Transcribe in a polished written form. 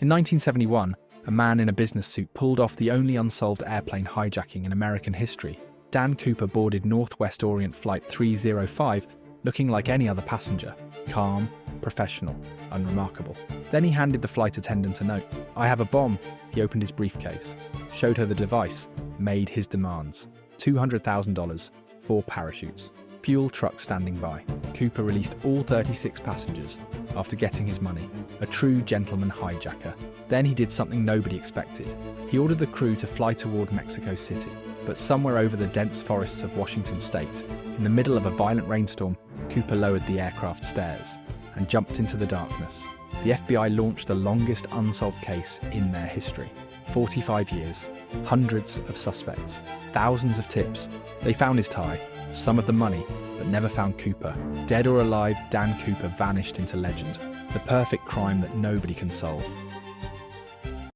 In 1971, a man in a business suit pulled off the only unsolved airplane hijacking in American history. Dan Cooper boarded Northwest Orient Flight 305 looking like any other passenger, calm, professional, unremarkable. Then he handed the flight attendant a note. "I have a bomb." He opened his briefcase, showed her the device, made his demands. $200,000, 4 parachutes, fuel truck standing by. Cooper released all 36 passengers after getting his money. A true gentleman hijacker. Then he did something nobody expected. He ordered the crew to fly toward Mexico City, but somewhere over the dense forests of Washington state, in the middle of a violent rainstorm, Cooper lowered the aircraft stairs and jumped into the darkness. The FBI launched the longest unsolved case in their history. 45 years, hundreds of suspects, thousands of tips. They found his tie, some of the money, but never found Cooper. Dead or alive, Dan Cooper vanished into legend. The perfect crime that nobody can solve.